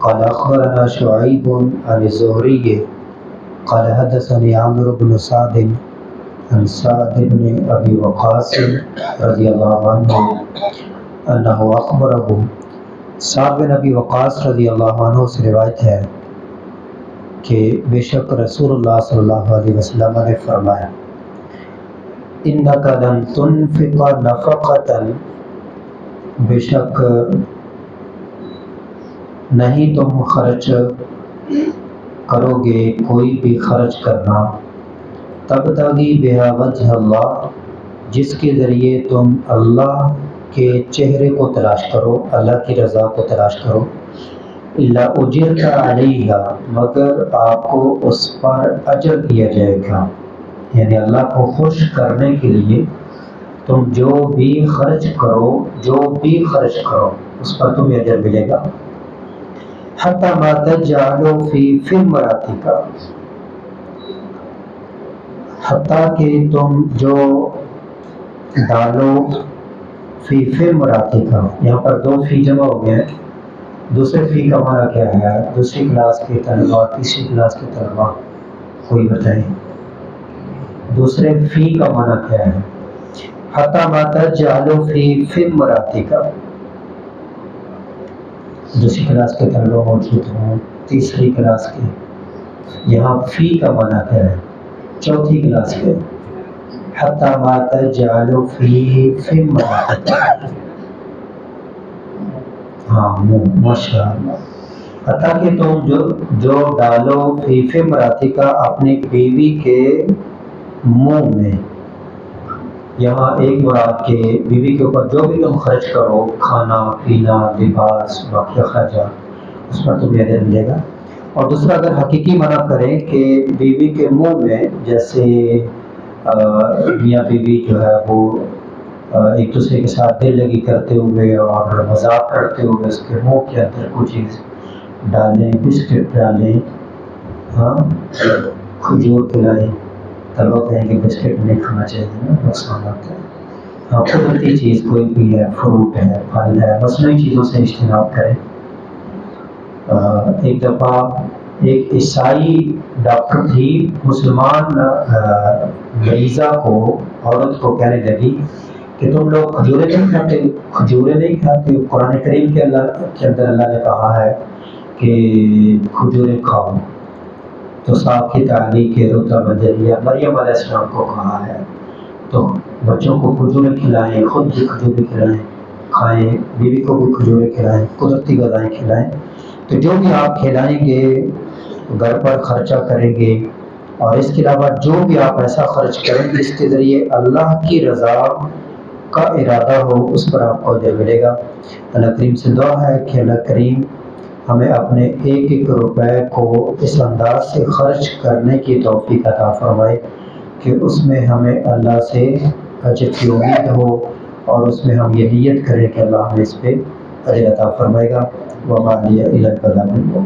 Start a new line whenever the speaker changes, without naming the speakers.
قال أخبرنا شعيب عن الزهري قال حدثني عمرو بن سعد عن سعد بن أبي وقاص رضي الله عنه أنه أخبره. سعد بن ابی وقاص رضی اللہ عنہ سے روایت ہے کہ بے شک رسول اللہ صلی اللہ علیہ وسلم نے فرمایا اِنَّكَ لَن تُنْفِقَ نَفَقَةً، بے شک نہیں تم خرچ کرو گے کوئی بھی خرچ کرنا، تبتغی بہا وجہ اللہ، جس کے ذریعے تم اللہ کے چہرے کو تلاش کرو، اللہ کی رضا کو تلاش کرو، الا اجرت علیہا، مگر آپ کو اس پر اجر دیا جائے گا، یعنی اللہ کو خوش کرنے کے لیے تم جو بھی خرچ کرو اس پر تمہیں اجر ملے گا۔ حتی ما تجعل فی امرأتک، حتیٰ کہ تم جو ڈالو فی امرأتک، یہاں پر دو فی جمع ہو گئے ہیں۔ دوسرے فی کا معنی کیا ہے؟ دوسری کلاس کے طلباء، تیسری کلاس کے طلباء کوئی بتائیں، دوسرے فی کا معنی کیا ہے؟ حتی ما تجعل فی امرأتک، دوسری کلاس کے طلباء موجود ہوں، تیسری کلاس کے، یہاں فی کا معنی کیا ہے؟ چوتھی کلاس کے، حتی ما تجعل فی امرأتک، ہاں ماشاء اللہ، حتیٰ کہ تم جو ڈالو فی امرأتک، اپنی بیوی کے منہ میں، یہاں ایک مراد کے بیوی کے اوپر جو بھی تم خرچ کرو، کھانا پینا لباس باقی اخراجات، اس پر تمہیں اجر ملے گا۔ اور دوسرا اگر حقیقی معنی کریں کہ بیوی کے منہ میں، جیسے میاں بیوی جو ہے وہ ایک دوسرے کے ساتھ دل لگی کرتے ہوئے اور مذاق کرتے ہوئے اس کے منہ کے اندر کوئی چیز ڈالیں، بسکٹ ڈالیں، ہاں کھجور کھلائیں، طلبا کہیں کہ بسکٹ نہیں کھانا چاہیے نا، نقصان آتا ہے، ہاں قدرتی چیز کوئی بھی ہے، فروٹ ہے، پھل ہے، مصنوعی چیزوں سے اجتناب کریں۔ ایک دفعہ ایک عیسائی ڈاکٹر تھی، مسلمان مریضہ کو، عورت کو کہنے لگی کہ تم لوگ کھجوریں نہیں کھاتے، قرآن کریم کے اندر اللہ نے کہا ہے کہ کھجوریں کھاؤ، تو صاحب کی تعلیق کے رتبہ بدریہ مریم علیہ السلام کو کہا ہے، تو بچوں کو کھجوریں کھلائیں، خود بھی کھجوریں کھلائیں، کھائیں، بیوی کو بھی کھجوریں کھلائیں، قدرتی غذائیں کھلائیں۔ تو جو بھی آپ کھلائیں گے، گھر پر خرچہ کریں گے، اور اس کے علاوہ جو بھی آپ ایسا خرچ کریں گے جس کے ذریعے اللہ کی رضا کا ارادہ ہو، اس پر آپ کو اجر ملے گا۔ اللہ کریم سے دعا ہے کہ اللہ کریم ہمیں اپنے ایک ایک روپے کو اس انداز سے خرچ کرنے کی توفیق عطا فرمائے کہ اس میں ہمیں اللہ سے اجر کی امید ہو، اور اس میں ہم یہ نیت کریں کہ اللہ ہمیں اس پہ اجر عطا فرمائے گا۔ وما لی الا البلاغ المبین۔